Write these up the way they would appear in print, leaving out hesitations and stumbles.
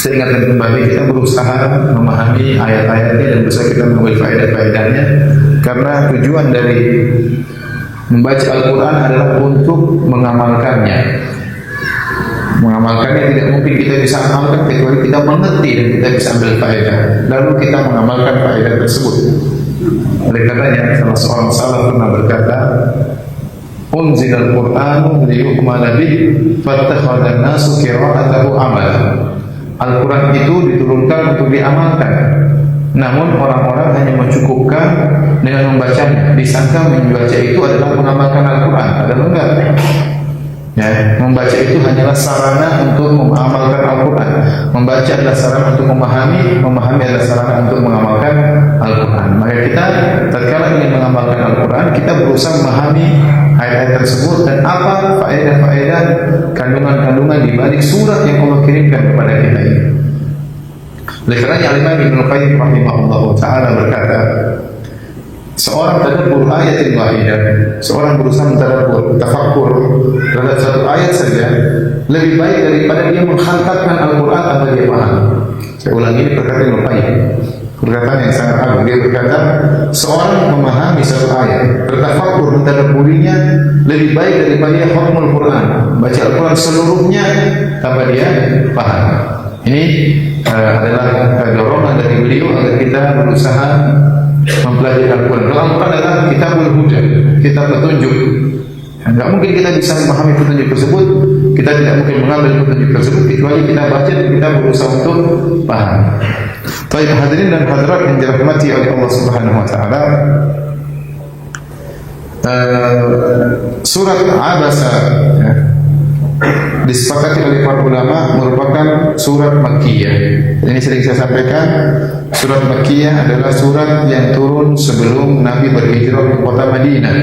Saya ingatkan kembali, kita berusaha memahami ayat-ayatnya dan berusaha kita mengambil faedah-faedahnya, karena tujuan dari membaca Al-Quran adalah untuk mengamalkannya. Mengamalkannya tidak mungkin kita bisa amalkan kecuali kita mengerti dan kita bisa ambil faedah, lalu kita mengamalkan faedah tersebut. Oleh karenanya salah seorang salaf pernah berkata, unzilal Qur'anu liyu'mala bih fattakhadhan nasu qira'atahu amala. Al-Quran itu diturunkan untuk diamalkan, namun orang-orang hanya mencukupkan dengan membacanya, disangka membaca itu adalah mengamalkan Al-Quran. Padahal enggak. Ya, membaca itu hanyalah sarana untuk mengamalkan Al-Quran. Membaca adalah sarana untuk memahami, memahami adalah sarana untuk mengamalkan Al-Quran. Maka kita tatkala ingin mengamalkan Al-Quran, kita berusaha memahami ayat-ayat tersebut dan apa faedah-faedah, kandungan-kandungan di balik surat yang Allah kirimkan kepada kita ini. Oleh karena Imam Ibnu Qayyim rahimahullahu taala berkata, seorang tadabbur ayatin wahidah, seorang berusaha mentadabbur, tafakkur terhadap satu ayat saja, lebih baik daripada dia menghantarkan Al-Quran tanpa dia paham. Saya ulangi, ini perkataan Ibnu Qayyim, perkataan yang sangat agung. Dia berkata, seorang memahami satu ayat, bertafakkur, mentadabburinya, lebih baik daripada dia hafal Quran, baca Al-Quran seluruhnya tanpa dia paham. Ini adalah dorongan dari beliau agar kita berusaha mempelajari Al-Quran. Al-Quran adalah kitabul huda, kitab petunjuk. Tidak mungkin kita bisa memahami petunjuk tersebut, kita tidak mungkin mengambil petunjuk tersebut kecuali kita baca dan kita berusaha untuk paham. Baik hadirin dan hadirat yang dirahmati oleh Allah Subhanahu wa taala, surat Abasa ya, disepakati oleh para ulama merupakan surat Makkiyah. Ini sering saya sampaikan, surat Makkiyah adalah surat yang turun sebelum Nabi berhijrah ke kota Madinah.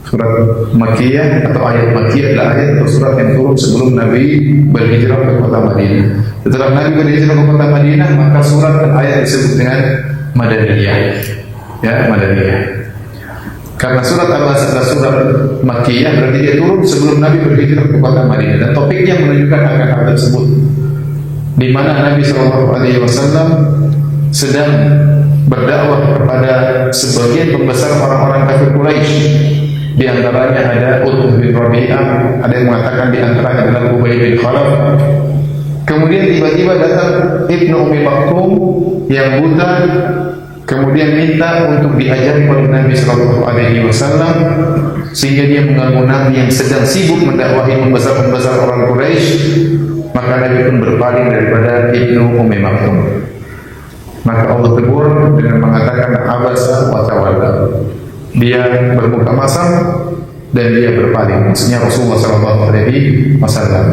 Surat Makkiyah atau ayat Makkiyah adalah ayat atau surat yang turun sebelum Nabi berhijrah ke kota Madinah. Setelah Nabi berhijrah ke kota Madinah, maka surat dan ayat disebut dengan Madaniyah. Ya, Madaniyah. Karena surat Al-Baqarah adalah surat Makkiyah, berarti dia turun sebelum Nabi berhijrah ke kota Madinah, dan topiknya menunjukkan akan hal tersebut, di mana Nabi SAW sedang berdakwah kepada sebagian pembesar orang-orang kafir Quraisy. Di antaranya ada Utbah bin Rabi'ah, ada yang mengatakan di antaranya adalah Ubay bin Khalaf. Kemudian tiba-tiba datang Ibnu Ummi Maktum yang buta, kemudian minta untuk diajari oleh Nabi Sallallahu Alaihi Wasallam, sehingga dia mengganggu Nabi yang sedang sibuk mendakwahi pembesar-pembesar orang Quraisy. Maka Nabi pun berpaling daripada Ibnu Ummi Maktum. Maka Allah tegur dengan mengatakan abasa wa tawalla. Dia bermuka masam dan dia berpaling. Maksudnya Rasulullah Sallallahu Alaihi Wasallam.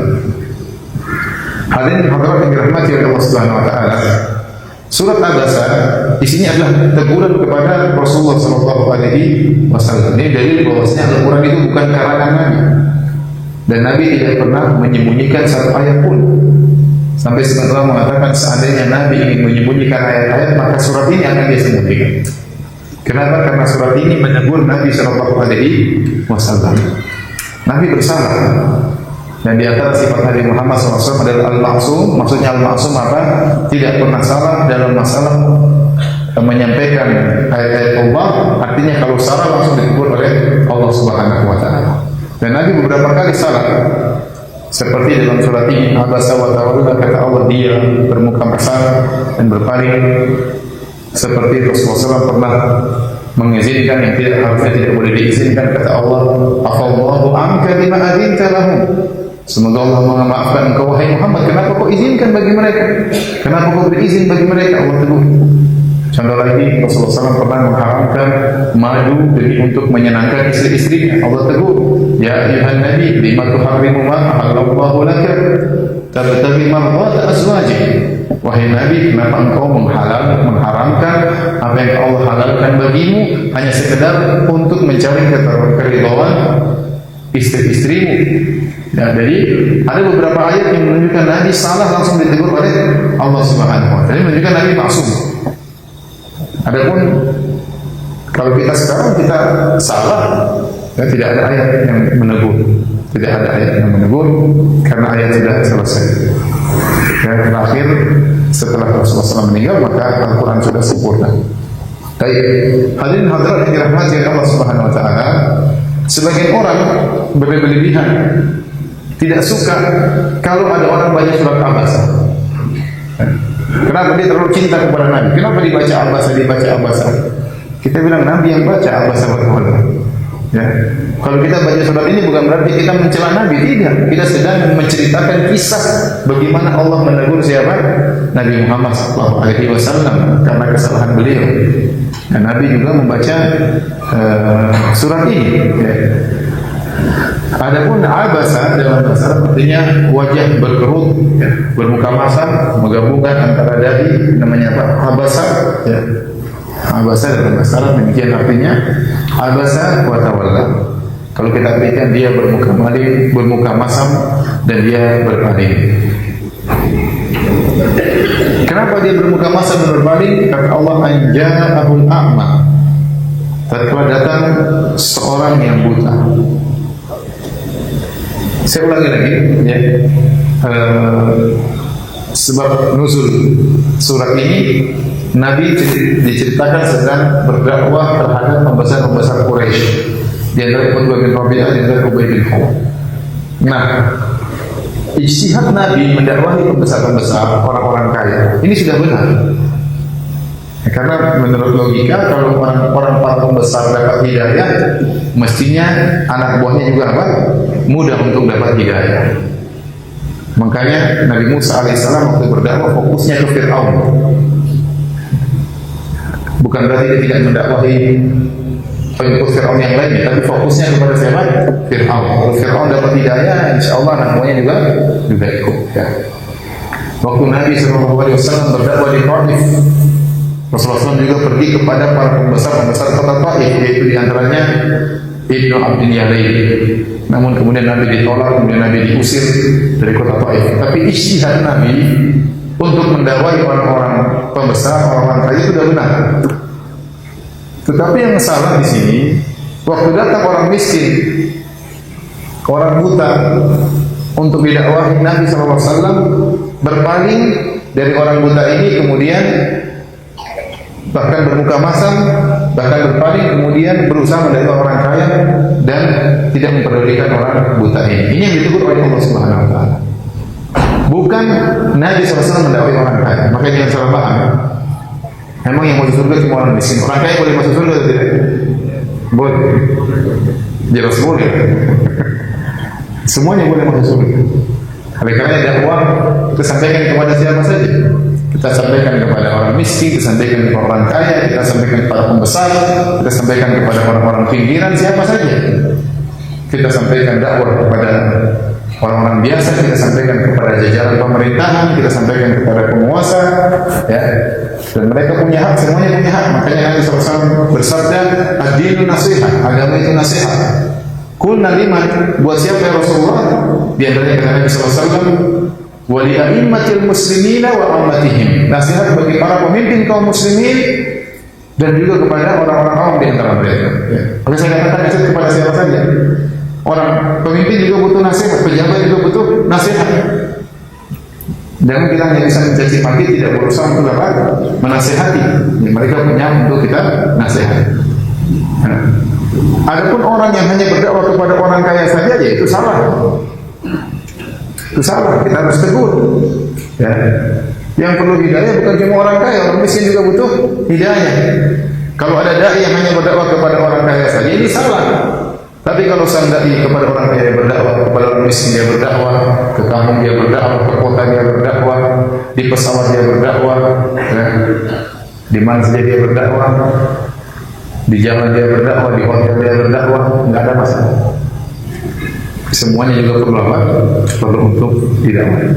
Hadirin hadirat yang dirahmati oleh Allah Subhanahu Wa Taala, surat Abasa isinya adalah teguran kepada Rasulullah Sallallahu Alaihi Wasallam. Ini dalil bahwasanya Al-Quran itu bukan karangan Nabi, dan Nabi tidak pernah menyembunyikan satu ayat pun. Sampai sebenarnya mengatakan seandainya Nabi ingin menyembunyikan ayat-ayat, maka surat ini akan dia sembunyikan. Kenapa? Karena surat ini menegur Nabi Sallallahu Alaihi Wasallam. Nabi bersalah, dan di antara sifat Nabi Muhammad SAW adalah al-ma'sum. Maksudnya al-ma'sum apa? Tidak pernah salah dalam masalah menyampaikan ayat-ayat Allah. Artinya kalau salah langsung ditegur oleh Allah Subhanahu Wa Taala. Dan Nabi beberapa kali salah, seperti dalam surat ini, abasa wa tawalla, kata Allah dia bermuka masam dan berpaling. Seperti Rasulullah SAW pernah mengizinkan yang tidak harusnya tidak boleh diizinkan, kata Allah, afallahu anka lima adzinta lahum. Semoga Allah memaafkan engkau wahai Muhammad, kenapa kau izinkan bagi mereka? Kenapa kau berizin bagi mereka? Allah tegur. Contoh lagi, Rasulullah SAW pernah mengharamkan madu demi untuk menyenangkan istri-istrinya. Allah tegur, ya ayuhan nabi lima tuharrimu ma ahallallahu laka tabtaghi mardata azwajik. Wahai Nabi, kenapa engkau mengharamkan apa yang Allah halalkan bagimu hanya sekedar untuk mencari keridhaan istri-istrimu? Ya, jadi ada beberapa ayat yang menunjukkan Nabi salah langsung ditegur oleh Allah Subhanahu Wa Taala, menunjukkan Nabi maksum. Adapun kalau kita sekarang kita salah, ya, tidak ada ayat yang menegur, tidak ada ayat yang menegur karena ayat sudah selesai. Dan terakhir setelah Rasulullah SAW meninggal, maka Al-Quran sudah sempurna. Baik, hadirin hadirat yang dirahmati Allah Subhanahu Wa Taala, sebagian orang berlebihan, tidak suka kalau ada orang baca surat Abasa. Kenapa dia terlalu cinta kepada Nabi? Kenapa dibaca Abasa? Kita bilang Nabi yang baca Abasa berkata. Ya. Kalau kita baca surat ini bukan berarti kita mencela Nabi, tidak. Kita sedang menceritakan kisah bagaimana Allah menegur siapa? Nabi Muhammad SAW karena kesalahan beliau. Dan Nabi juga membaca surat ini. Ya. Adapun abasa dalam bahasa Arab artinya wajah berkerut, ya, bermuka masam, menggabungkan antara dahi, namanya apa? Abasa. Ya. Abasa dalam bahasa Arab demikian artinya. Abasa wa tawalla. Kalau kita artikan dia bermuka maling, bermuka masam, dan dia berpaling. Kenapa dia bermuka masam dan berpaling? Karena Allah anja'ahul a'ma. Tatkala datang seorang yang buta. Saya ulangi lagi, ya. Sebab nuzul surat ini, Nabi diceritakan sedang berdakwah terhadap pembesar-pembesar Quraisy. Di antara Utbah bin Rabi'ah, di antara Ubay bin Khalaf. Nah, ijtihad Nabi mendakwahi pembesar-pembesar, orang-orang kaya. Ini sudah benar. Ya, karena menurut logika, kalau orang para pembesar dapat hidayah, mestinya anak buahnya juga apa? Mudah untuk dapat hidayah. Makanya Nabi Musa alaihissalam waktu berdakwah fokusnya ke Fir'aun. Bukan berarti dia tidak mendakwahi pengikut Fir'aun yang lainnya, tapi fokusnya kepada siapa? Fir'aun. Kalau Fir'aun dapat hidayah, insya Allah anak buahnya juga ikut. Ya. Waktu Nabi SAW berdakwah di Taif, Rasulullah SAW juga pergi kepada para pembesar-pembesar kota Taif, yaitu diantaranya Ibnu Abdin Yalail. Namun kemudian Nabi ditolak, kemudian Nabi diusir dari kota Taif. Tapi ijtihad Nabi untuk mendakwahi orang-orang pembesar, orang-orang kaya itu sudah benar. Tetapi yang salah di sini, waktu datang orang miskin, orang buta untuk didakwahi, Nabi SAW berpaling dari orang buta ini, kemudian bahkan bermuka masam, bahkan berpaling, kemudian berusaha mendakwai orang kaya dan tidak memperdulikan orang buta ini. Ini yang ditegur oleh Allah Subhanahu Wa Taala. Bukan Nabi SAW mendakwai orang kaya. Makanya jangan salah paham. Emang yang masuk surga cuma orang miskin. Orang kaya boleh masuk surga atau tidak? Boleh. Jelas boleh. Semuanya boleh masuk surga. Oleh karena dakwah kita sampaikan kepada siapa saja. Kita sampaikan kepada orang miskin, kita sampaikan kepada orang kaya, kita sampaikan kepada pembesar, kita sampaikan kepada orang-orang pinggiran, siapa saja. Kita sampaikan dakwah kepada orang-orang biasa, kita sampaikan kepada jajaran pemerintahan, kita sampaikan kepada penguasa, ya. Dan mereka punya hak, semuanya punya hak. Makanya Nabi SAW bersabda, ad-dinu nasihat, agama itu nasihat. Qulna liman, buat siapa ya Rasulullah? Di antaranya kata Nabi SAW, wa li a'immatil muslimina wa ammatihim. Nasihat bagi para pemimpin kaum muslimin dan juga kepada orang-orang awam di antara mereka. Ya. Maka saya katakan nasihat kepada siapa saja. Orang pemimpin juga butuh nasihat, pejabat juga butuh nasihat. Jangan kita hanya bisa mencaci maki, tidak berusaha untuk dapat menasihati. Ya, mereka punya untuk kita nasihat. Nah, adapun orang yang hanya berdakwah kepada orang kaya saja, ya itu salah. Itu salah, kita harus tegur. Ya. Yang perlu hidayah bukan cuma orang kaya, orang miskin juga butuh hidayah. Kalau ada dai yang hanya berdakwah kepada orang kaya saja, ini salah. Tapi kalau sang dai kepada orang kaya berdakwah, kepada orang miskin dia berdakwah, ke kampung dia berdakwah, ke kota dia berdakwah, di pesawat dia berdakwah, ya. Di mana saja dia berdakwah, di jalan dia berdakwah, di hotel dia berdakwah, nggak ada masalah. Semuanya juga perlu apa? Perlu untuk didakwah.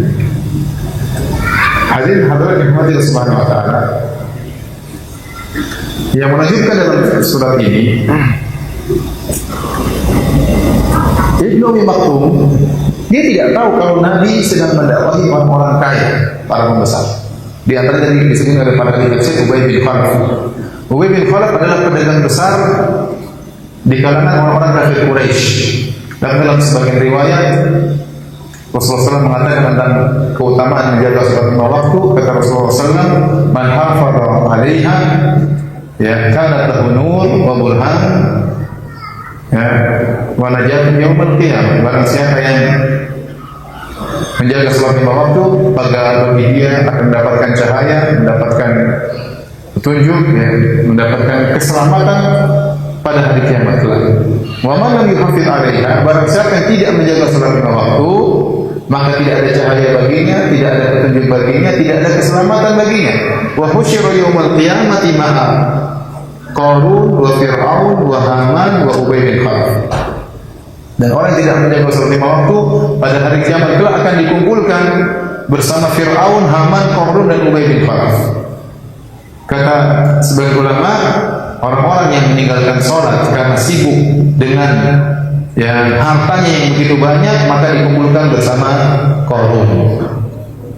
Hadirin hadirat rahmati Allah Subhanahu Wa Taala. Yang menunjukkan dalam surat ini, Ibnu Umi Maktum dia tidak tahu kalau Nabi sedang mendakwahi orang-orang kaya, para pembesar. Di antara yang disebut oleh para tafsir Ubay bin Khalaf. Ubay bin Khalaf adalah pedagang besar di kalangan orang-orang kafir Quraisy. Dan dalam sebagian riwayat Rasulullah SAW mengatakan tentang keutamaan menjaga salat lima waktu. Kata Rasulullah SAW, man hafadha 'alaiha ya kanat lahu nur wa burhan ya wa najatun yaumil qiyamah. Barang siapa yang menjaga salat lima waktu, maka bagi dia akan mendapatkan cahaya, mendapatkan petunjuk, ya, mendapatkan keselamatan pada hari kiamat kelak. Wa man lam yuhafiz 'alaiha, barang siapa yang tidak menjaga salat lima waktu, maka tidak ada cahaya baginya, tidak ada petunjuk baginya, tidak ada keselamatan baginya. Wa husyira yaumil qiyamati ma'a Qarun wa Fir'aun wa Haman wa Ubay bin Khalaf. Dan orang yang tidak menjaga salat lima waktu pada hari kiamat kelak akan dikumpulkan bersama Fir'aun, Haman, Qarun dan Ubay bin Khalaf. Kata sebagian ulama, orang-orang yang meninggalkan sholat karena sibuk dengan yang hartanya yang begitu banyak, maka dikumpulkan bersama Qarun.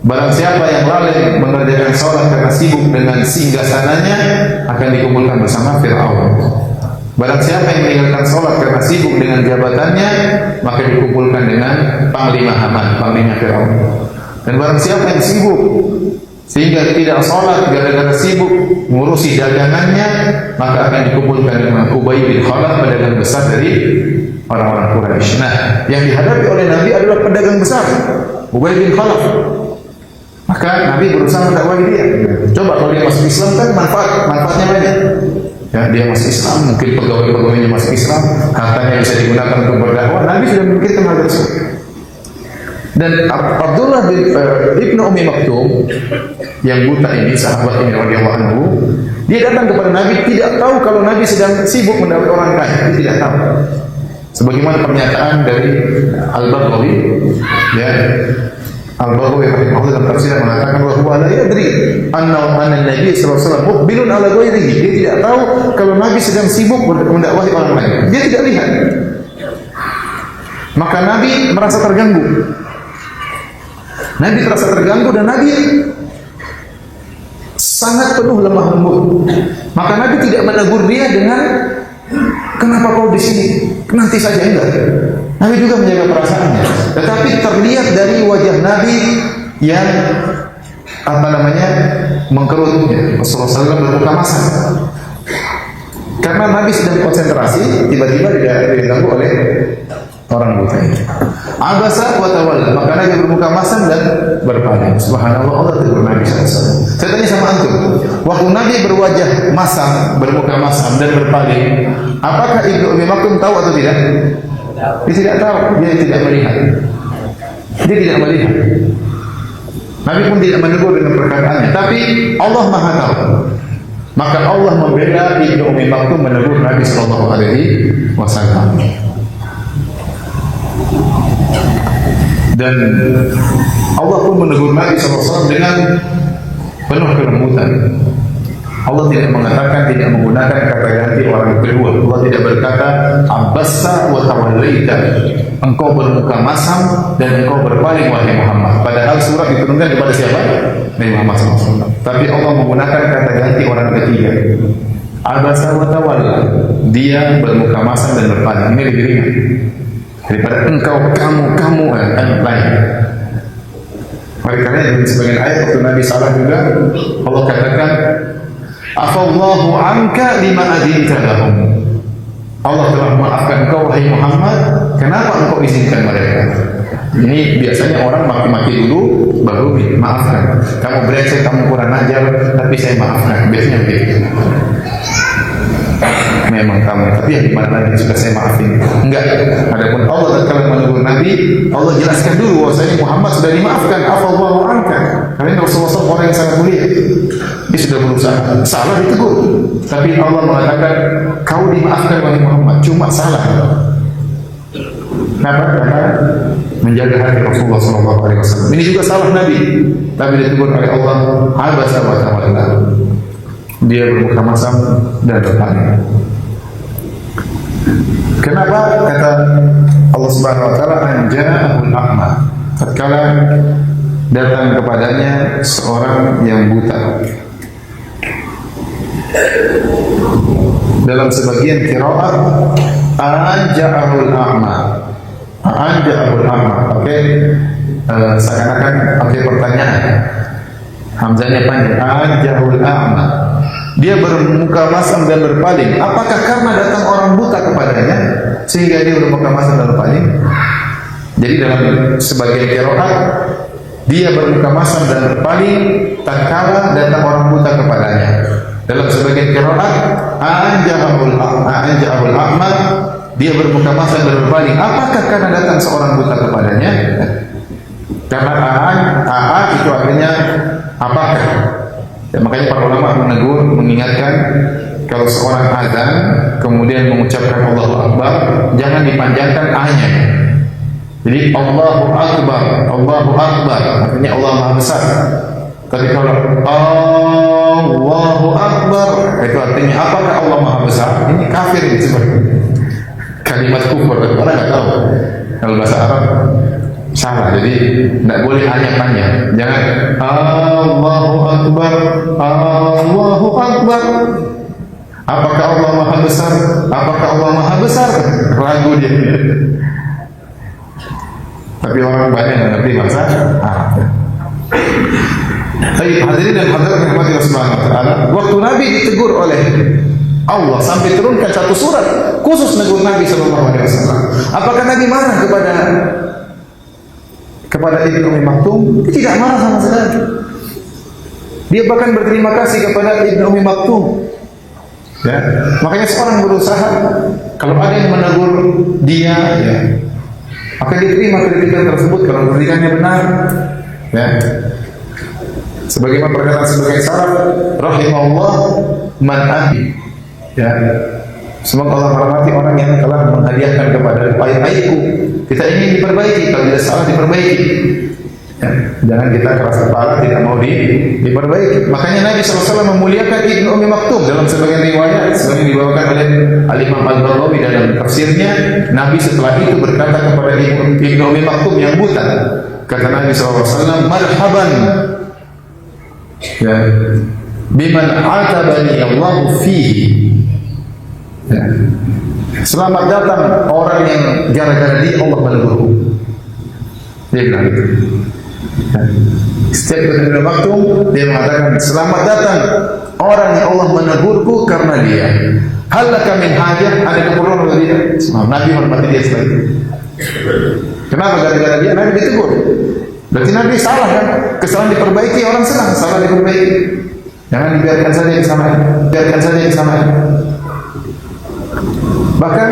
Barang siapa yang lalai mengerjakan sholat karena sibuk dengan singgasananya, akan dikumpulkan bersama Fir'aun. Barang siapa yang meninggalkan sholat karena sibuk dengan jabatannya, maka dikumpulkan dengan Panglima Haman, Panglima Fir'aun. Dan barang siapa yang sibuk sehingga tidak sholat gara-gara sibuk ngurusi dagangannya, maka akan dikumpulkan dengan Ubay bin Khalaf, pedagang besar dari orang-orang Quraisy. Nah, yang dihadapi oleh Nabi adalah pedagang besar, Ubay bin Khalaf. Maka Nabi berusaha mendakwahi dia. Coba kalau dia masuk Islam kan manfaatnya banyak. Ya, dia masuk Islam, mungkin pegawai-pegawainya masuk Islam, hartanya bisa digunakan untuk berdakwah. Nabi sudah memikirkan hal tersebut. Dan Abdullah bin Ibnu Ummi Maktum yang buta ini, sahabat ini radhiyallahu anhu, dia datang kepada Nabi, tidak tahu kalau Nabi sedang sibuk mendakwai orang kaya, dia tidak tahu. Sebagaimana pernyataan dari Al-Baghawi, ya, Al-Baghawi rahimahullah dalam tafsir mengatakan bahwa la yadri anna Nabi sallallahu alaihi wasallam muqbilun ala ghairihi. Dia tidak tahu kalau Nabi sedang sibuk mendakwahi orang lain. Dia tidak lihat. Maka Nabi merasa terganggu. Nabi terasa terganggu dan Nabi sangat penuh lemah lembut. Maka Nabi tidak menegur dia dengan kenapa kau di sini? Nanti saja, enggak. Nabi juga menjaga perasaannya. Tetapi terlihat dari wajah Nabi yang mengkerut. Rasulullah SAW bermuka masam. Karena Nabi sedang konsentrasi, tiba-tiba diganggu oleh orang buta ini. Abasa wa tawalla, maka Nabi bermuka masam dan berpaling. Subhanallah, Allah tegur Nabi SAW. Saya tanya sama antum, waktu Nabi berwajah masam, bermuka masam dan berpaling, apakah Ibnu Ummi Maktum tahu atau tidak? Dia tidak tahu, dia tidak melihat. Dia tidak melihat. Nabi pun tidak menegur dengan perkataannya, tapi Allah Maha tahu. Maka Allah membela Ibnu Ummi Maktum menegur Nabi sallallahu alaihi wasallam. Dan Allah pun menegur Nabi SAW dengan penuh kelembutan. Allah tidak mengatakan, tidak menggunakan kata ganti orang kedua. Allah tidak berkata abassa wa tawallaita, engkau bermuka masam dan engkau berpaling wahai Muhammad. Padahal surat diturunkan kepada siapa? Nabi Muhammad SAW. Tapi Allah menggunakan kata ganti orang ketiga. Abassa wa tawalla, dia bermuka masam dan berpaling. Ini lebih ringan daripada engkau, kamu lain. Oleh karena di sebagian ayat waktu Nabi salah juga, Allah katakan afallahu anka lima adinta lahum. Allah telah memaafkan engkau wahai Muhammad, kenapa engkau izinkan mereka? Ini biasanya orang maki-maki dulu baru dimaafkan. Kamu brengsek, kamu kurang ajar, tapi saya maafkan. Biasanya begitu. Memang kamu, tapi yang dimana lagi sudah saya maafin. Enggak. Adapun Allah tatkala menegur Nabi, Allah jelaskan dulu bahwasanya Muhammad sudah dimaafkan. Afallahu anka. Karena Rasulullah SAW orang yang sangat mulia. Dia sudah berusaha, salah ditegur. Tapi Allah mengatakan, kau dimaafkan wahai Muhammad, cuma salah. Kenapa? Karena menjaga hati Rasulullah SAW. Ini juga salah Nabi, tapi ditegur oleh Allah. Abasa wa tawalla. Dia bermuka masam dan berpaling. Kenapa? Kata Allah Subhanahu wa taala, anja'ahul a'ma. Tatkala datang kepadanya seorang yang buta. Dalam sebagian qiraat anja'ahul a'ma. Anja'ahul a'ma. Oke. seakan-akan pakai pertanyaan. Hamzahnya panjang. Ajahul a'ma. Dia bermuka masam dan berpaling. Apakah karena datang orang buta kepadanya sehingga dia bermuka masam dan berpaling? Jadi dalam sebagian qiraat dia bermuka masam dan berpaling tatkala datang orang buta kepadanya. Dalam sebagian qiraat ajahul a'ma, dia bermuka masam dan berpaling. Apakah karena datang seorang buta kepadanya? Karena itu artinya apakah? Ya, makanya para ulama menegur, mengingatkan kalau seorang azan kemudian mengucapkan Allahu Akbar, jangan dipanjangkan A-nya. Jadi Allahu Akbar, Allahu Akbar, artinya Allah Maha Besar. Tapi kalau Allahu Akbar, itu artinya apakah Allah Maha Besar? Ini kafir sebenarnya. Kalimat kufur, orang nggak tahu. Kalau bahasa Arab salah, jadi tidak boleh hanya-hanya. Jangan Allahu Akbar, Allahu Akbar. Apakah Allah Maha Besar? Apakah Allah Maha Besar? Ragu dia. Tapi orang banyak yang ngerti bahasa Arab. Baik, hadirin dan hadirat rahmati Allah Subhanahu wa taala. Waktu Nabi ditegur oleh Allah sampai turunkan satu surat khusus negur Nabi sallallahu alaihi wasallam. Apakah Nabi marah kepada Ibnu Ummi Maktum? Dia tidak marah sama sekali. Dia bahkan berterima kasih kepada Ibnu Ummi Maktum. Ya, makanya seorang berusaha kalau ada yang menegur dia, ya, maka dia terima kritikan tersebut kalau kritikannya benar. Ya. Sebagaimana perkataan sebagai salaf, rahimahullah man ahli. Ya. Semoga Allah merahmati orang yang telah menghadiahkan kepada aib-aibku. Kita ingin diperbaiki, kalau tidak salah diperbaiki. Ya. Jangan kita keras kepala tidak mau diperbaiki. Makanya Nabi SAW memuliakan Ibnu Ummi Maktum dalam sebagian riwayat, sebagian dibawakan oleh Al-Imam Al-Baghawi dalam tafsirnya. Nabi setelah itu berkata kepada Ibnu Ummi Maktum yang buta, kata Nabi SAW, marhaban, ya, biman atabani Allah fihi. Ya. Selamat datang orang yang gara-gara dia Allah menegurku. Dia bilang itu. Ya. Setiap ketika waktu dia mengatakan selamat datang orang yang Allah menegurku karena dia. Halaka min hajah, ada keperluan bagi dia. Nabi hormati dia setelah itu. Kenapa gara-gara dia Nabi ditegur? Berarti Nabi salah kan? Kesalahan diperbaiki, orang senang salah diperbaiki. Jangan dibiarkan saja disamain, biarkan saja disamain. Bahkan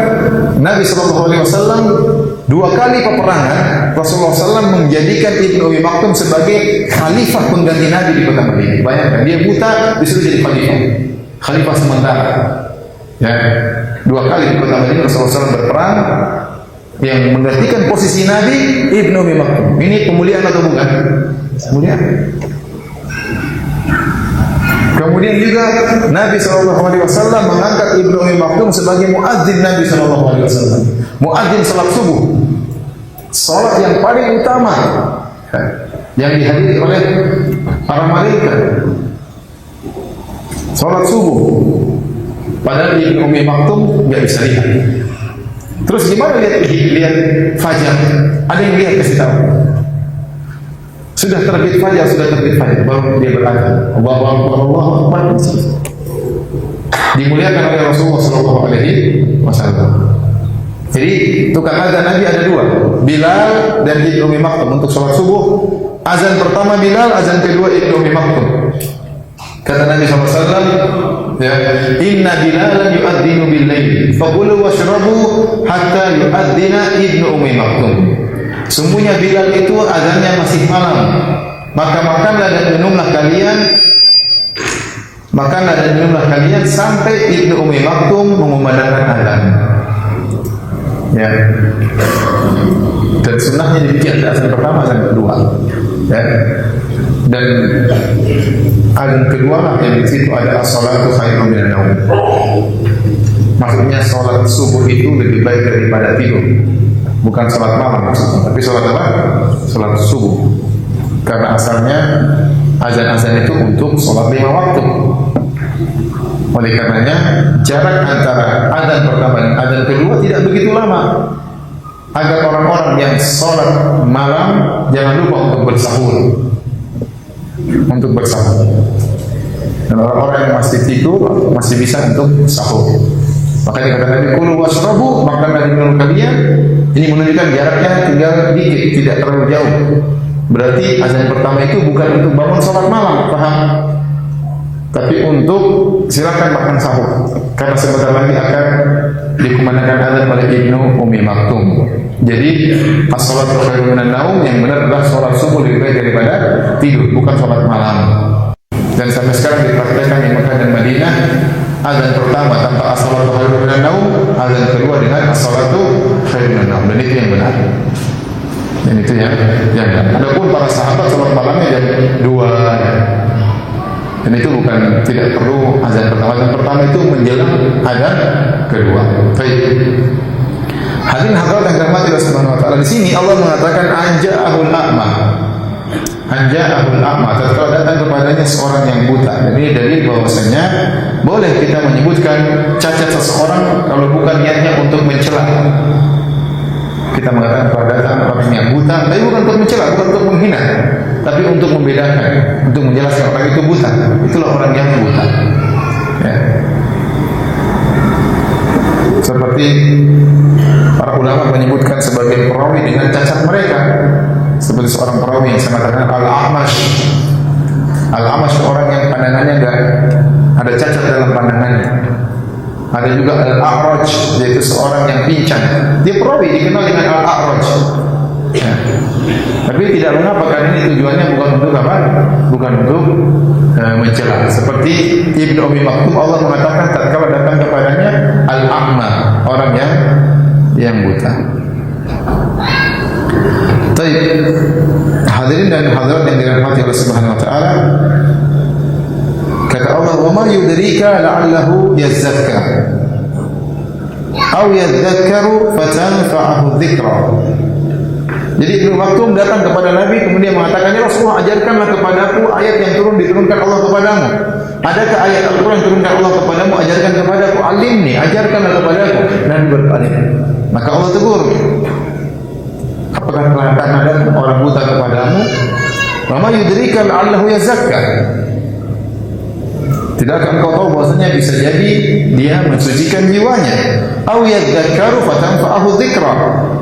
Nabi SAW 2 kali peperangan Rasulullah SAW menjadikan Ibnu Ummi Maktum sebagai khalifah pengganti Nabi di kota Madinah. Bayangkan dia buta disuruh jadi khalifah sementara. Ya, 2 kali di kota Madinah Rasulullah SAW berperang. Yang menggantikan posisi Nabi Ibnu Ummi Maktum. Ini pemuliaan atau bukan? Pemuliaan. Kemudian juga Nabi SAW mengangkat Ibnu Ummi Maktum sebagai muadzin Nabi SAW. Muadzin salat subuh, salat yang paling utama yang dihadiri oleh para malaikat. Salat subuh. Padahal Ibnu Ummi Maktum nggak bisa lihat. Terus gimana lihat fajar? Ada yang lihat kasih tahu. Sudah terbit fajar, baru dia berkata, Allahu Akbar, Allahu Akbar. Dimuliakan oleh Rasulullah Sallallahu Alaihi Wasallam. Jadi tukang azan Nabi ada 2, Bilal dan Ibnu Ummi Maktum untuk sholat subuh. Azan pertama Bilal, azan kedua Ibnu Ummi Maktum. Kata Nabi SAW, ya, Inna Bilalan yu'adzinu bil-lail, faqulu washrabu hatta yu'adzina Ibnu Ummi Maktum. Sungguhnya Bilal itu azannya masih malam, maka makanlah dan minumlah kalian sampai Ibnu Ummi Maktum mengumandangkan azan. Ya. Dan sunnahnya demikian, azan pertama, azan kedua. Ya. Dan azan kedua lah yang di situ adalah salatu khairun minan naum. Maksudnya salat subuh itu lebih baik daripada tidur. Bukan salat malam maksudnya, tapi salat apa? Salat subuh. Karena asalnya azan-azan itu untuk salat 5 waktu. Oleh karenanya jarak antara azan pertama dan azan kedua tidak begitu lama. agar orang-orang yang sholat malam jangan lupa untuk bersahur. Untuk bersahur. Dan orang-orang yang masih tidur masih bisa untuk sahur. Makanya kata Nabi, kulu washrabu, makan dan minum kalian. Ini menunjukkan jaraknya tinggal dikit, tidak terlalu jauh. Berarti azan pertama itu bukan untuk bangun sholat malam, paham? Tapi untuk silakan makan sahur. Karena sebentar lagi akan dikumandangkan azan oleh Ibnu Ummi Maktum. Jadi as-salatu khairun minan naum, yang benar adalah sholat subuh lebih baik daripada tidur, bukan sholat malam. Dan sampai sekarang dipraktikkan di Mekah dan Madinah, azan pertama tanpa as-salatu khairun minan naum, azan kedua dengan as-salatu khairun minan naum. Dan itu yang benar. Dan itu yang benar. Adapun para sahabat sholat malamnya jam 2. Dan itu bukan, tidak perlu azan pertama. Azan pertama itu menjelang azan kedua. Baik. Hadirin hadirat yang dirahmati Allah Subhanahu wa taala, di sini Allah mengatakan anja'ahul a'ma. Anja'ahul a'ma, tatkala datang kepadanya seorang yang buta. Jadi dalil bahwasanya boleh kita menyebutkan cacat seseorang kalau bukan niatnya untuk mencela. Kita mengatakan kalau datang orang yang buta, tapi bukan untuk mencela, bukan untuk menghina, tapi untuk membedakan, untuk menjelaskan orang itu buta. Itulah orang yang buta. Ya. Seperti para ulama menyebutkan sebagai perawi dengan cacat mereka. Seperti seorang perawi yang sangat terkenal, Al-A'mash. Al-A'mash orang yang pandangannya enggak ada cacat dalam pandangannya. Ada juga Al-A'raj, yaitu seorang yang pincang. Dia perawi dikenal dengan Al-A'raj. Ya. Tapi tidak mengapa, karena ini tujuannya bukan untuk apa? Bukan untuk mencela. Seperti Ibnu Ummi Maktum, Allah mengatakan tatkala datang kepadanya Al-A'ma, orang yang buta. Baik. Hadirin dan hadirat yang dirahmati Allah Subhanahu wa taala, kata Allah, "Wa ma yudrika la'allahu yazzakka aw yadhakkaru fatanfa'ahu dzikra." Jadi Ibnu Maktum datang kepada Nabi kemudian mengatakan, "Ya Rasulullah, ajarkanlah kepadaku ayat yang diturunkan Allah kepadamu. Adakah ayat Al-Qur'an yang diturunkan Allah kepadamu? Ajarkan kepadaku. Alimni, ajarkanlah kepadaku." Nabi berpaling. Maka Allah tegur, "Apakah karena datang orang buta kepadamu? Wa ma yudrika la'allahu yazakka." Tidakkah engkau tahu bahwasanya bisa jadi dia mensucikan jiwanya? Aw yadzakkaru fatanfa'ahu dzikra,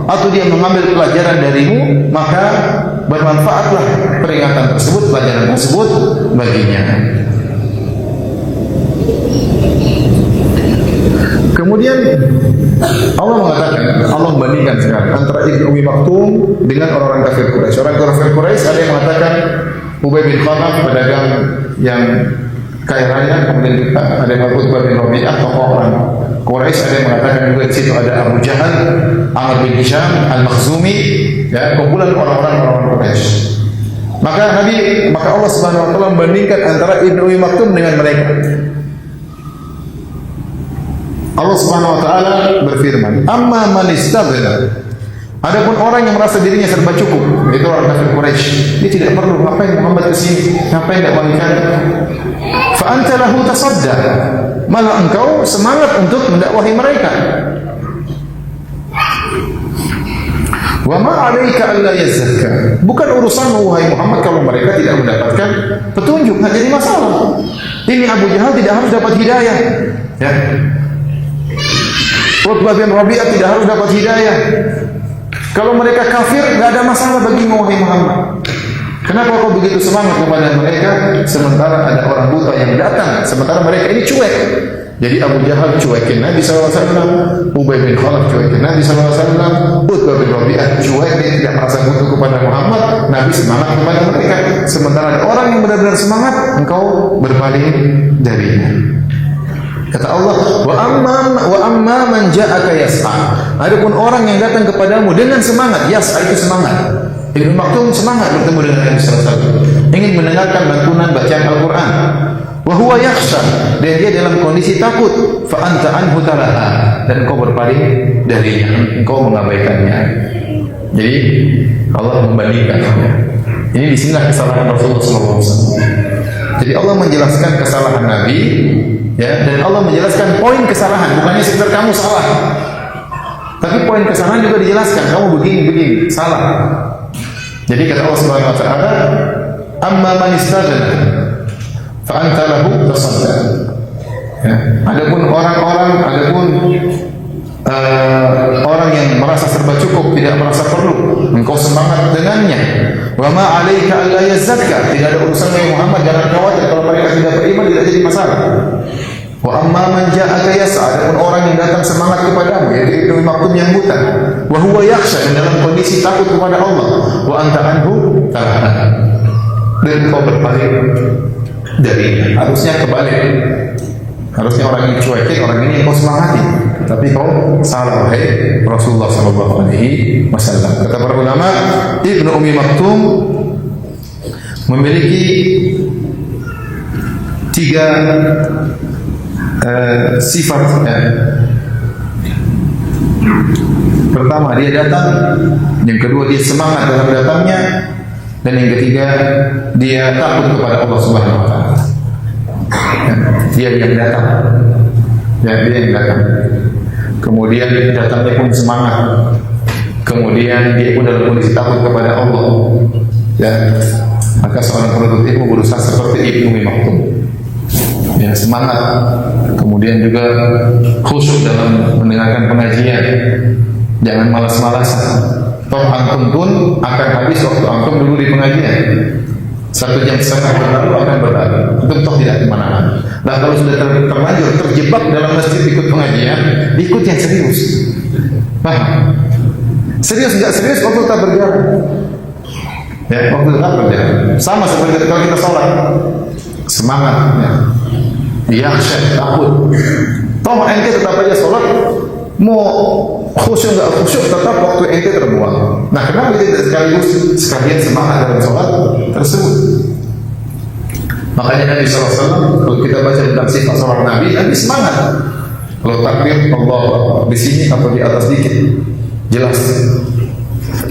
atau dia mengambil pelajaran darimu maka bermanfaatlah peringatan tersebut, pelajaran tersebut baginya. Kemudian Allah mengatakan, Allah membandingkan sekarang antara Ibnu Ummi Maktum dengan orang-orang kafir Quraisy. Orang kafir Quraisy ada yang mengatakan Ubay bin Khalaf, pedagang yang kaya raya, kemudian ada yang Utbah bin Rabi'ah, tokoh orang Quraisy. Ada yang mengatakan juga di situ ada Abu Jahal, Amr bin Hisham, Al-Makhzumi, ya, kumpulan orang-orang Quraisy. Maka Allah Subhanahu wa taala membandingkan antara Ibnu Ummi Maktum dengan mereka. Allah Subhanahu wa taala berfirman, "Amma man istaghna." Adapun orang yang merasa dirinya serba cukup, itu orang kafir Quraisy. Dia tidak perlu, ngapain Muhammad kesini, ngapain dakwahikan? Fa anta lahu tasadda. Malah engkau semangat untuk mendakwahi mereka. Wa ma 'alaika alla yazakka. Bukan urusan wahai Muhammad kalau mereka tidak mendapatkan petunjuk, enggak jadi masalah. Ini Abu Jahal tidak harus dapat hidayah. Ya. Utbah bin Rabi'ah tidak harus dapat hidayah. Kalau mereka kafir, tidak ada masalah bagi wahai Muhammad. Kenapa kau begitu semangat kepada mereka, sementara ada orang buta yang datang, sementara mereka ini cuek. Jadi Abu Jahal cuekin Nabi SAW, Ubay bin Khalaf cuekin Nabi SAW, Utbah bin Rabi'ah cuek, dia tidak merasa butuh kepada Muhammad. Nabi semangat kepada mereka, sementara ada orang yang benar-benar semangat, engkau berpaling darinya. Kata Allah, wa amma man ja'aka yas'a. Adapun orang yang datang kepadamu dengan semangat, yas'a itu semangat. Ibnu Maktum semangat bertemu dengan Nabi sallallahu alaihi wasallam, ingin mendengarkan lantunan bacaan Al-Qur'an. Wa huwa yakhsha, dan dia dalam kondisi takut, fa anta anhu talaha, dan engkau berpaling darinya, engkau mengabaikannya. Jadi Allah membandingkan. Ini disinilah kesalahan Rasulullah sallallahu alaihi wasallam. Jadi Allah menjelaskan kesalahan Nabi, ya, dan Allah menjelaskan poin kesalahan, bukannya sekedar kamu salah. Tapi poin kesalahan juga dijelaskan, kamu begini, salah. Jadi kata Allah Subhanahu wa taala, "Amma man istaghna fa anta lahu tasadda." Ya. Adapun orang yang merasa serba cukup, tidak merasa perlu, engkau semangat dengannya. Wa ma 'alaika alla yazakka, tidak ada urusan dengan Muhammad, jangan khawatir kalau mereka tidak beriman, tidak jadi masalah. Wa amma man ja'aka yas'a, adapun orang yang datang semangat kepadamu, yaitu Ibnu Maktum yang buta, wa huwa yakhsha, dalam kondisi takut kepada Allah, wa anta anhu talahan, dan kau berpaling darinya. Harusnya kebalik. Harusnya orang ini cuekin, orang ini yang kau semangati. Tapi kau salah, wahai Rasulullah sallallahu alaihi wasallam. Kata para ulama, Ibnu Ummi Maktum memiliki 3 sifat. Pertama, dia datang. Yang kedua, dia semangat dalam datangnya. Dan yang ketiga, dia takut kepada Allah Subhanahu wa taala. Dia yang datang. Dia yang datang. Kemudian datangnya pun semangat. Kemudian dia pun dalam kondisi takut kepada Allah. Ya, maka seorang penuntut ilmu berusaha seperti Ibnu Ummi Maktum. Ya, semangat. Kemudian juga khusyuk dalam mendengarkan pengajian. Jangan malas-malasan. Toh antum pun akan habis waktu antum dulu di pengajian. 1,5 jam berlalu akan berlalu. Antum toh tidak kemana-mana. Nah, kalau sudah terlanjur terjebak dalam masjid ikut pengajian, ikut yang serius. Paham? Serius nggak serius waktu tak berjalan. Ya, waktu tak berjalan. Sama seperti kalau kita sholat, semangat. Ya. Yakhsha, takut. Toh ente tetap aja sholat, mau khusyuk nggak khusyuk tetap waktu ente terbuang. Nah, kenapa kita sekalian semangat dalam sholat tersebut? Makanya Nabi SAW, kalau kita baca tentang sifat sholat Nabi semangat. Kalau takbir Allah di sini atau di atas dikit, jelas.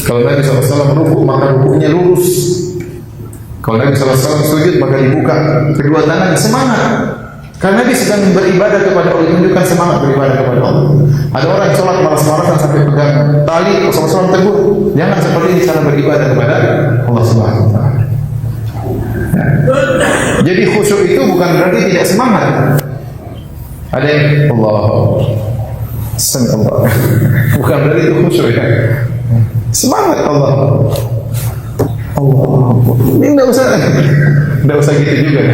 Kalau Nabi SAW rukuk, maka rukuknya lurus. Kalau Nabi SAW sujud, maka dibuka kedua tangan, semangat. Karena Nabi sedang beribadah kepada Allah, menunjukkan semangat beribadah kepada Allah. Ada orang yang sholat malas-malasan sampai pegang tali, Rasulullah tegur, jangan seperti ini cara beribadah kepada Allah Subhanahu wa taala. Ya. Jadi khusyuk itu bukan berarti tidak semangat. Ada yang Allah, bukan berarti itu khusyuk ya. Semangat Allah. Ini enggak usah gitu juga.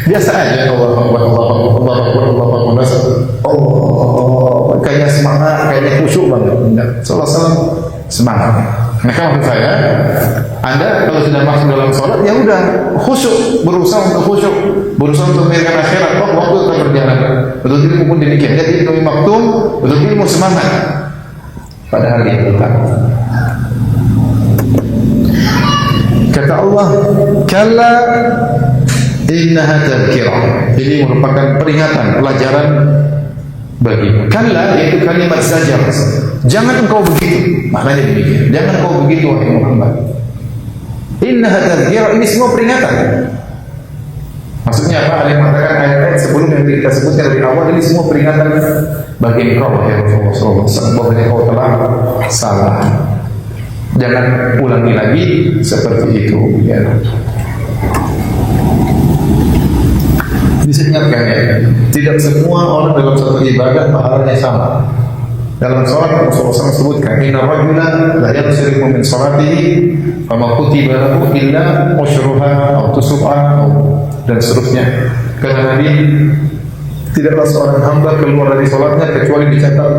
Biasa aja Allah, kayaknya semangat, kayaknya khusyuk banget. Enggak. Sallallahu semangat. Maka maksud saya, Anda kalau sudah masuk dalam sholat, ya udah khusyuk, berusaha untuk khusyuk, berusaha untuk memikirkan akhirat. Waktu tetap berjalan. Betul ilmu pun demikian. Jadi Ibnu Ummi Maktum, betul ilmu semangat. Padahal dia bukan. Kata Allah, kalla innaha tadhkirah. Ini merupakan peringatan, pelajaran bagimu. Kalla yaitu kalimat zajar. Jangan engkau begitu. Maknanya demikian. Jangan engkau begitu wahai Muhammad. Innaha tadhkirah, ini semua peringatan. Maksudnya apa? Ada yang mengatakan ayat-ayat sebelum yang kita sebutkan dari awal, ini semua peringatan bagi engkau wahai Rasulullah SAW, bahwa engkau telah salah. Jangan ulangi lagi seperti itu. Ya. Diingatkan ya, tidak semua orang dalam satu ibadah pahalanya sama. Dalam sholat Rasulullah SAW sebutkan, inna rajula la yansirifu min sholatihi fama kutiba lahu illa usyruha atau tusub'an dan seterusnya. Karena Nabi, tidaklah seorang hamba keluar dari sholatnya kecuali dicatat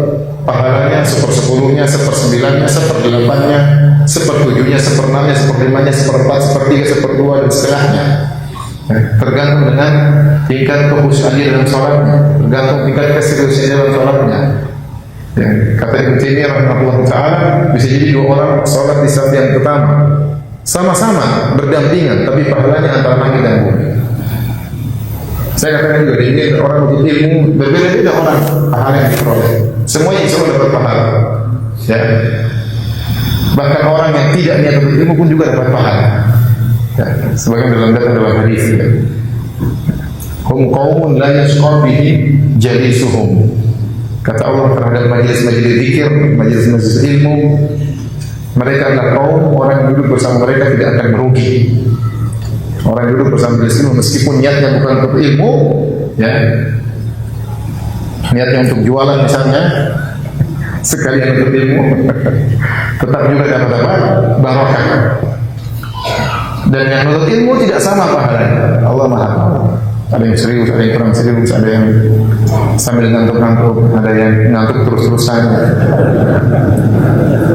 pahalanya 1/10-nya, 1/9-nya, 1/8-nya, 1/7-nya, 1/6-nya, 1/5-nya, 1/4, 1/3, 1/2 dan setengahnya. Tergantung dengan tingkat kekhusyukannya dalam sholatnya, tergantung tingkat keseriusannya dalam sholatnya. Ya, kata Ibnu Taimiyah rahimahullah taala, bisa jadi dua orang sholat di saat yang pertama sama-sama berdampingan, tapi pahalanya antara langit dan bumi. Saya katakan juga, ini orang untuk ilmu berbeda-beda orang pahala yang diperoleh. Semuanya insya Allah dapat pahala. Ya. Bahkan orang yang tidak niat untuk ilmu pun juga dapat pahala. Ya. Sebagian dalam hadis. Ya. Hum qaumun la yashqa bihim jalisuhum. Kata Allah terhadap majelis-majelis zikir, majelis-majelis ilmu, mereka adalah kaum orang yang duduk bersama mereka tidak akan merugi. Orang yang duduk bersama majelis ilmu meskipun niatnya bukan untuk ilmu, ya, niatnya untuk jualan misalnya, sekalian untuk ilmu, tetap juga dapat apa? Barokah. Dan yang menuntut ilmu tidak sama pahalanya. Allah Maha tahu. Ada yang serius, ada yang kurang serius, ada yang sambil ngantuk-ngantuk, ada yang ngantuk terus-terusan,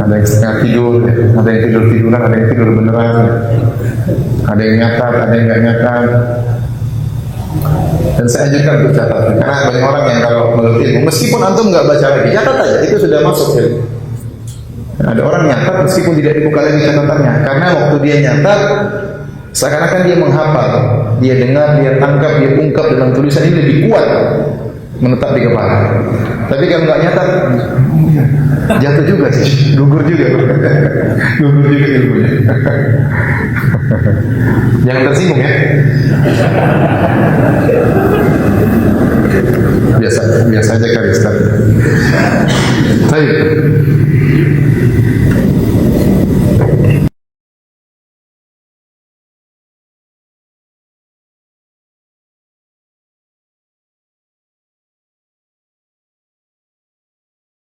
ada yang setengah tidur, ada yang tidur-tiduran, ada yang tidur beneran, ada yang nyatat, ada yang nggak nyatat. Dan saya ajarkan untuk catat, karena banyak orang yang kalau menurut ilmu, meskipun antum nggak baca lagi, catat aja, itu sudah masuk ya. Ada orang nyatat meskipun tidak dibuka lagi catatannya, karena waktu dia nyatat, seakan-akan dia menghafal, dia dengar, dia tangkap, dia ungkap dalam tulisan ini lebih kuat menetap di kepala. Tapi kalau nggak nyatat, jatuh juga sih, gugur juga, gugur juga ilmunya. Jangan tersinggung ya. Biasa aja kali Ustaz. Baik.